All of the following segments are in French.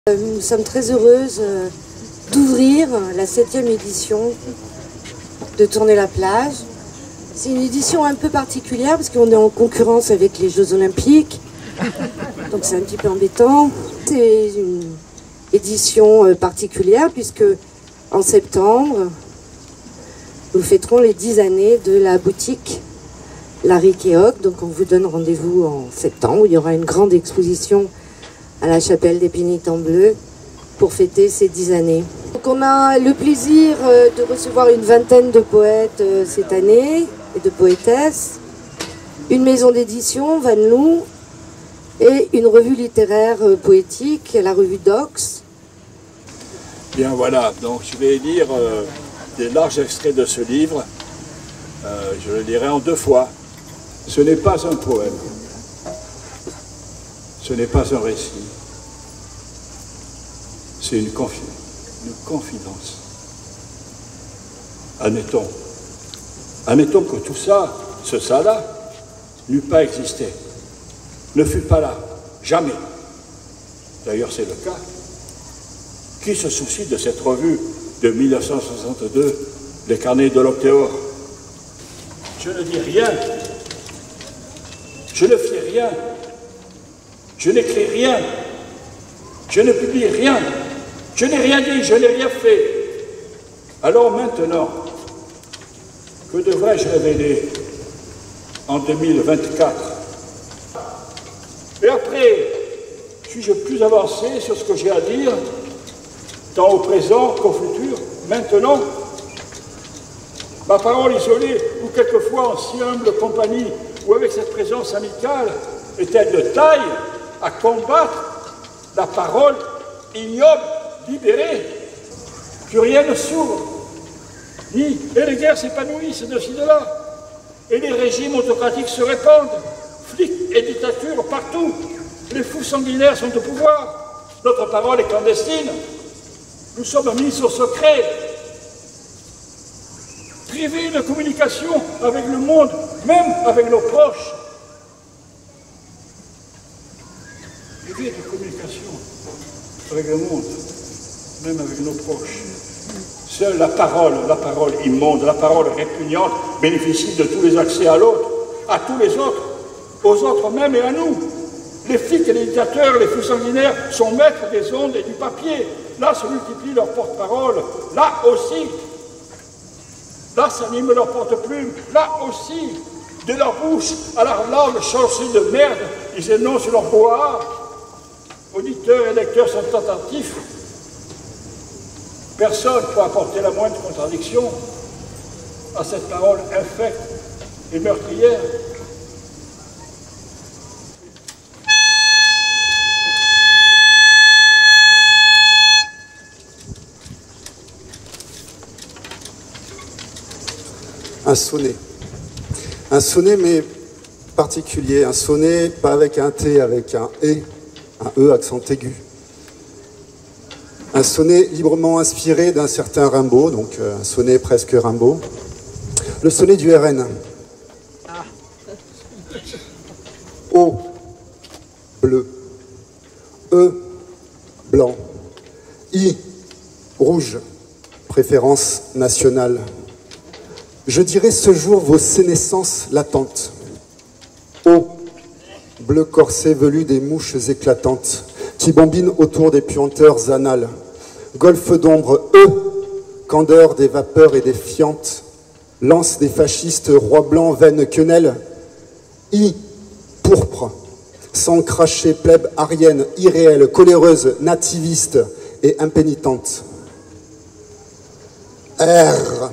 Nous sommes très heureuses d'ouvrir la 7e édition de Tourner la plage. C'est une édition un peu particulière parce qu'on est en concurrence avec les Jeux Olympiques, donc c'est un petit peu embêtant. C'est une édition particulière puisque en septembre, nous fêterons les 10 années de la boutique Larry Keoch. Donc on vous donne rendez-vous en septembre où il y aura une grande exposition à la chapelle des Pénitents Bleus pour fêter ces 10 années. Donc on a le plaisir de recevoir une vingtaine de poètes cette année et de poétesses, une maison d'édition, Van Loo, et une revue littéraire poétique, la revue Dox. Bien voilà, donc je vais lire des larges extraits de ce livre. Je le lirai en 2 fois. Ce n'est pas un poème. Ce n'est pas un récit, c'est une confidence. Admettons que tout ça, ce ça-là, n'eût pas existé, ne fut pas là, jamais. D'ailleurs, c'est le cas. Qui se soucie de cette revue de 1962, Les Carnets de l'Octéor? Je ne dis rien, je ne fais rien. Je n'écris rien, je ne publie rien, je n'ai rien dit, je n'ai rien fait. Alors maintenant, que devrais-je révéler en 2024? Et après, suis-je plus avancé sur ce que j'ai à dire, tant au présent qu'au futur? Maintenant, ma parole isolée, ou quelquefois en si humble compagnie, ou avec cette présence amicale, est-elle de taille à combattre la parole ignoble, libérée? Plus rien ne s'ouvre, et les guerres s'épanouissent de ci de là, et les régimes autocratiques se répandent, flics et dictatures partout, les fous sanguinaires sont au pouvoir, notre parole est clandestine, nous sommes mis au secret, privés de communication avec le monde, même avec nos proches. Privés de communication avec le monde, même avec nos proches. Seule la parole immonde, la parole répugnante, bénéficie de tous les accès à l'autre, à tous les autres, aux autres même et à nous. Les flics et les dictateurs, les fous sanguinaires sont maîtres des ondes et du papier. Là se multiplient leurs porte-paroles, là aussi. Là s'animent leurs porte-plumes, là aussi. De leur bouche à leur langue chaussée de merde, ils énoncent leur brouhaha. Auditeurs et lecteurs sont attentifs. Personne ne peut apporter la moindre contradiction à cette parole infecte et meurtrière. Un sonnet. Un sonnet, mais particulier. Un sonnet, pas avec un T, avec un E, accent aigu. Un sonnet librement inspiré d'un certain Rimbaud, donc un sonnet presque Rimbaud. Le sonnet du RN. O, bleu. E, blanc. I, rouge. Préférence nationale. Je dirais ce jour vos sénescences latentes. O, bleu corset velu des mouches éclatantes qui bambinent autour des puanteurs anales. Golfe d'ombre, candeur des vapeurs et des fientes. Lance des fascistes, roi blanc, veine quenelle. I, pourpre, sang craché, plèbe arienne, irréelle, coléreuse, nativiste et impénitente. R,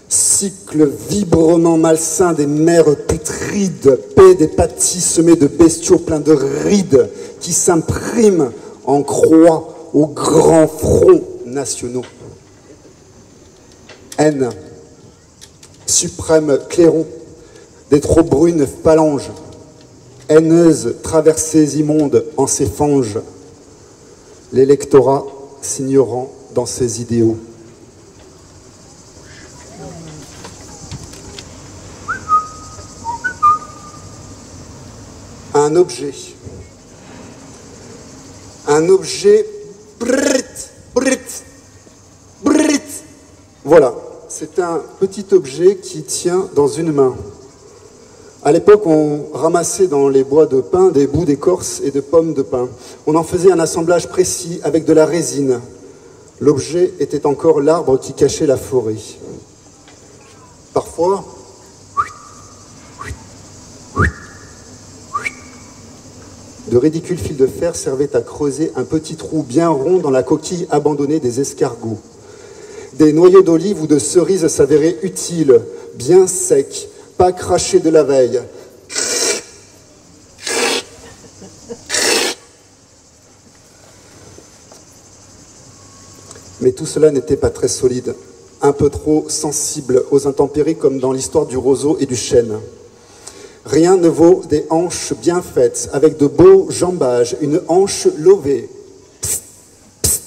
cycle vibrement malsain des mers putrides, paix des pâtis semés de bestiaux pleins de rides qui s'impriment en croix aux grands fronts nationaux. N, suprême clairon des trop brunes phalanges, haineuses traversées immondes en ses fanges, l'électorat s'ignorant dans ses idéaux. Un objet Brrrt, brrrt, brrrt. Voilà, c'est un petit objet qui tient dans une main. À l'époque, on ramassait dans les bois de pin des bouts d'écorce et de pommes de pin. On en faisait un assemblage précis avec de la résine. L'objet était encore l'arbre qui cachait la forêt. Parfois, de ridicules fils de fer servaient à creuser un petit trou bien rond dans la coquille abandonnée des escargots. Des noyaux d'olive ou de cerises s'avéraient utiles, bien secs, pas crachés de la veille. Mais tout cela n'était pas très solide, un peu trop sensible aux intempéries comme dans l'histoire du roseau et du chêne. Rien ne vaut des hanches bien faites, avec de beaux jambages, une hanche lovée, psst, psst,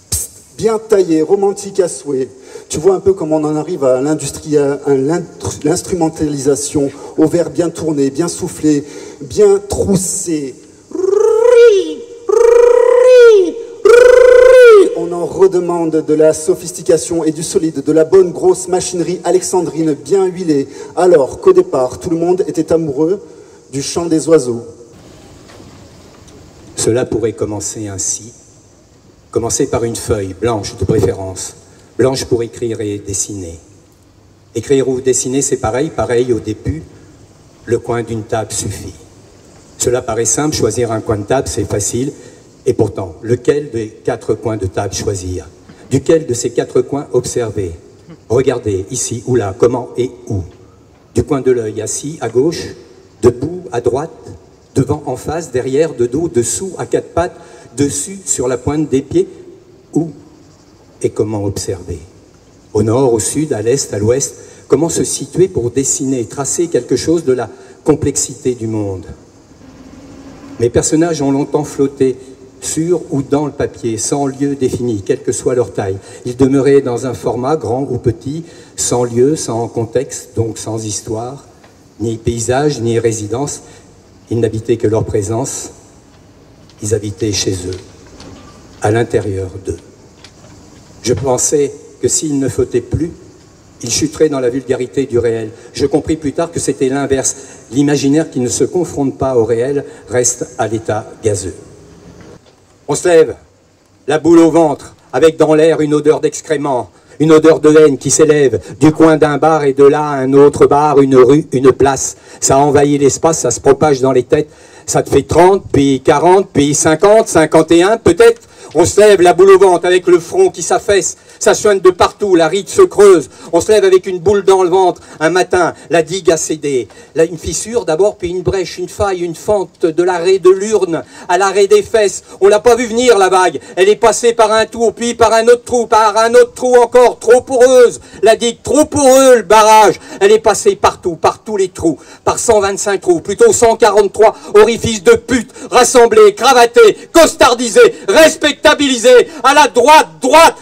psst, bien taillée, romantique à souhait. Tu vois un peu comment on en arrive à l'instrumentalisation, au verre bien tourné, bien soufflé, bien troussé. On en redemande de la sophistication et du solide, de la bonne grosse machinerie alexandrine bien huilée, alors qu'au départ, tout le monde était amoureux du chant des oiseaux. Cela pourrait commencer ainsi. Commencer par une feuille blanche de préférence. Blanche pour écrire et dessiner. Écrire ou dessiner, c'est pareil au début. Le coin d'une table suffit. Cela paraît simple, choisir un coin de table, c'est facile. Et pourtant, lequel des 4 coins de table choisir? Duquel de ces 4 coins observer? Regardez, ici ou là, comment et où? Du coin de l'œil, assis, à gauche, debout, à droite, devant, en face, derrière, de dos, dessous, à 4 pattes, dessus, sur la pointe des pieds? Où et comment observer? Au nord, au sud, à l'est, à l'ouest, comment se situer pour dessiner, tracer quelque chose de la complexité du monde? Mes personnages ont longtemps flotté sur ou dans le papier, sans lieu défini, quelle que soit leur taille. Ils demeuraient dans un format, grand ou petit, sans lieu, sans contexte, donc sans histoire, ni paysage, ni résidence. Ils n'habitaient que leur présence, ils habitaient chez eux, à l'intérieur d'eux. Je pensais que s'ils ne flottaient plus, ils chuteraient dans la vulgarité du réel. Je compris plus tard que c'était l'inverse. L'imaginaire qui ne se confronte pas au réel reste à l'état gazeux. On se lève, la boule au ventre, avec dans l'air une odeur d'excrément, une odeur de haine qui s'élève du coin d'un bar et de là à un autre bar, une rue, une place. Ça envahit l'espace, ça se propage dans les têtes. Ça te fait 30, puis 40, puis 50, 51 peut-être. On se lève, la boule au ventre, avec le front qui s'affaisse. Ça soigne de partout, la ride se creuse. On se lève avec une boule dans le ventre. Un matin, la digue a cédé. Là, une fissure d'abord, puis une brèche, une faille, une fente de l'arrêt de l'urne à l'arrêt des fesses. On l'a pas vu venir, la vague. Elle est passée par un trou, puis par un autre trou encore, trop poreuse. La digue, trop poreux, le barrage. Elle est passée partout, par tous les trous. Par 125 trous, plutôt 143 orifices de pute, rassemblés, cravatés, costardisés, respectabilisés, à la droite de la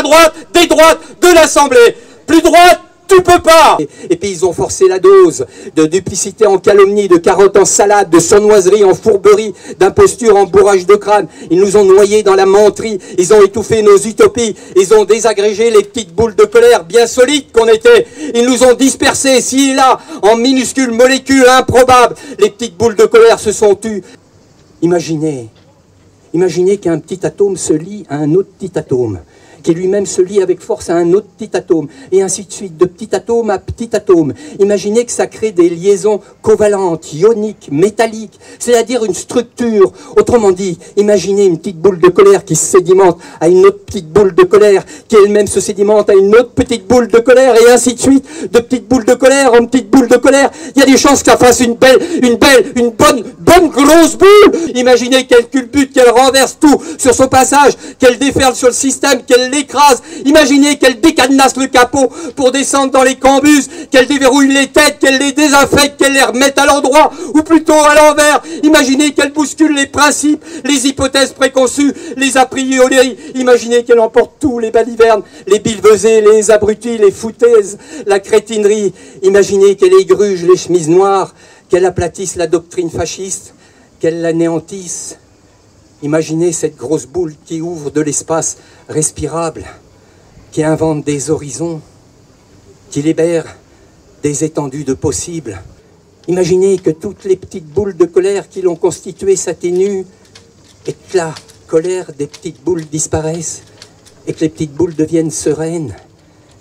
droite, des droites de l'Assemblée. Plus droite, tu peux pas. Et puis ils ont forcé la dose de duplicité en calomnie, de carottes en salade, de sournoiserie en fourberie, d'imposture en bourrage de crâne. Ils nous ont noyés dans la menterie, ils ont étouffé nos utopies, ils ont désagrégé les petites boules de colère bien solides qu'on était. Ils nous ont dispersés, ci et là, en minuscules molécules improbables. Les petites boules de colère se sont tues. Imaginez qu'un petit atome se lie à un autre petit atome, qui lui-même se lie avec force à un autre petit atome, et ainsi de suite, de petit atome à petit atome. Imaginez que ça crée des liaisons covalentes, ioniques, métalliques, c'est-à-dire une structure. Autrement dit, imaginez une petite boule de colère qui se sédimente à une autre petite boule de colère, qui elle-même se sédimente à une autre petite boule de colère, et ainsi de suite, de petite boule de colère en petite boule de colère. Il y a des chances que ça fasse une bonne grosse boule. Imaginez qu'elle culbute, qu'elle renverse tout sur son passage, qu'elle déferle sur le système, qu'elle l'écrase. Imaginez qu'elle décadenasse le capot pour descendre dans les cambuses, qu'elle déverrouille les têtes, qu'elle les désinfecte, qu'elle les remette à l'endroit, ou plutôt à l'envers. Imaginez qu'elle bouscule les principes, les hypothèses préconçues, les a priori. Imaginez qu'elle emporte tous les balivernes, les billevesées, les abrutis, les foutaises, la crétinerie. Imaginez qu'elle égruge les chemises noires, qu'elle aplatisse la doctrine fasciste, qu'elle l'anéantisse. Imaginez cette grosse boule qui ouvre de l'espace respirable, qui invente des horizons, qui libère des étendues de possibles. Imaginez que toutes les petites boules de colère qui l'ont constituée s'atténuent et que la colère des petites boules disparaisse et que les petites boules deviennent sereines,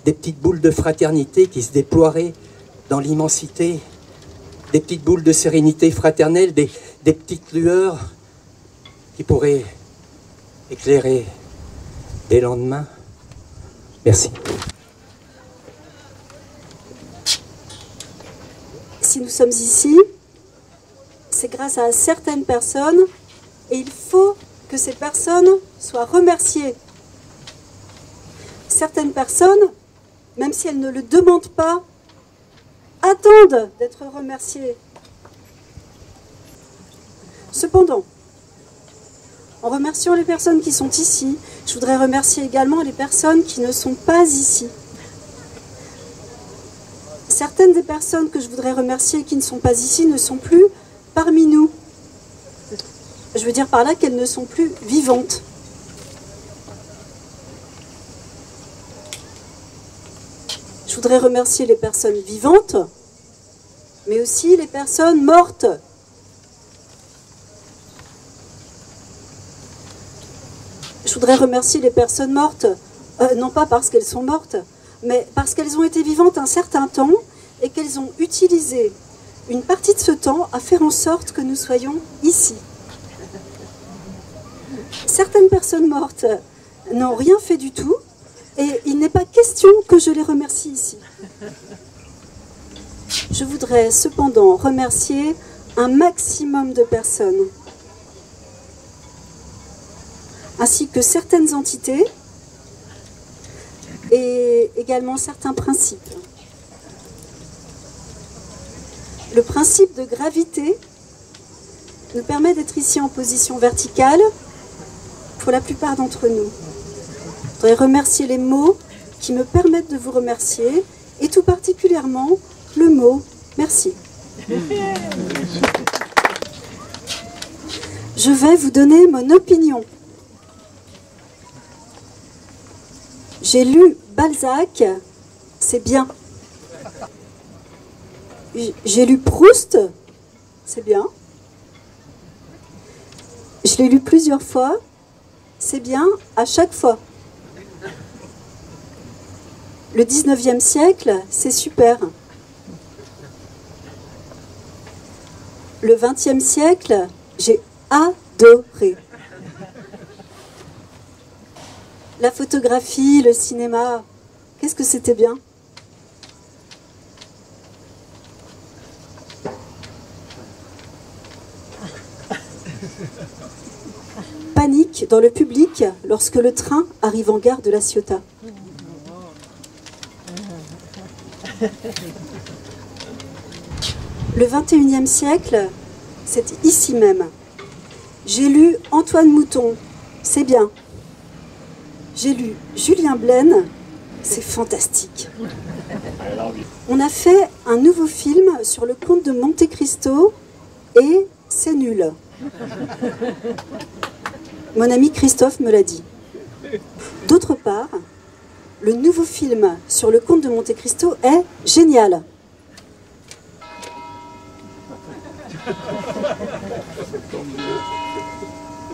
des petites boules de fraternité qui se déploieraient dans l'immensité, des petites boules de sérénité fraternelle, des petites lueurs qui pourraient éclairer des lendemains. Merci. Si nous sommes ici, c'est grâce à certaines personnes et il faut que ces personnes soient remerciées. Certaines personnes, même si elles ne le demandent pas, attendent d'être remerciées. Cependant, en remerciant les personnes qui sont ici, je voudrais remercier également les personnes qui ne sont pas ici. Certaines des personnes que je voudrais remercier qui ne sont pas ici ne sont plus parmi nous. Je veux dire par là qu'elles ne sont plus vivantes. Je voudrais remercier les personnes vivantes, mais aussi les personnes mortes. Je voudrais remercier les personnes mortes, non pas parce qu'elles sont mortes, mais parce qu'elles ont été vivantes un certain temps et qu'elles ont utilisé une partie de ce temps à faire en sorte que nous soyons ici. Certaines personnes mortes n'ont rien fait du tout et il n'est pas question que je les remercie ici. Je voudrais cependant remercier un maximum de personnes, ainsi que certaines entités et également certains principes. Le principe de gravité nous permet d'être ici en position verticale pour la plupart d'entre nous. Je voudrais remercier les mots qui me permettent de vous remercier et tout particulièrement le mot merci. Je vais vous donner mon opinion. J'ai lu Balzac, c'est bien. J'ai lu Proust, c'est bien. Je l'ai lu plusieurs fois, c'est bien à chaque fois. Le 19e siècle, c'est super. Le 20e siècle, j'ai adoré. La photographie, le cinéma, qu'est-ce que c'était bien. Panique dans le public lorsque le train arrive en gare de La Ciotat. Le 21e siècle, c'est ici même. J'ai lu Antoine Mouton, c'est bien. J'ai lu Julien Blaine, c'est fantastique. On a fait un nouveau film sur le comte de Monte Cristo et c'est nul. Mon ami Christophe me l'a dit. D'autre part, le nouveau film sur le comte de Monte Cristo est génial.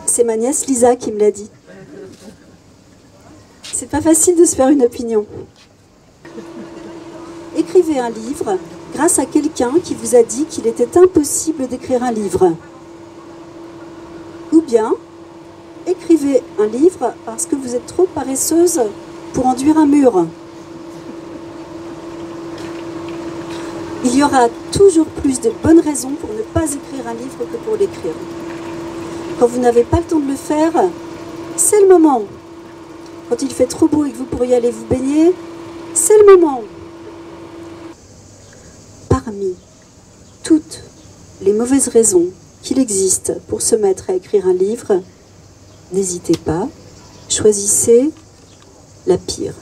C'est ma nièce Lisa qui me l'a dit. C'est pas facile de se faire une opinion. Écrivez un livre grâce à quelqu'un qui vous a dit qu'il était impossible d'écrire un livre. Ou bien, écrivez un livre parce que vous êtes trop paresseuse pour enduire un mur. Il y aura toujours plus de bonnes raisons pour ne pas écrire un livre que pour l'écrire. Quand vous n'avez pas le temps de le faire, c'est le moment. Quand il fait trop beau et que vous pourriez aller vous baigner, c'est le moment. Parmi toutes les mauvaises raisons qu'il existe pour se mettre à écrire un livre, n'hésitez pas, choisissez la pire.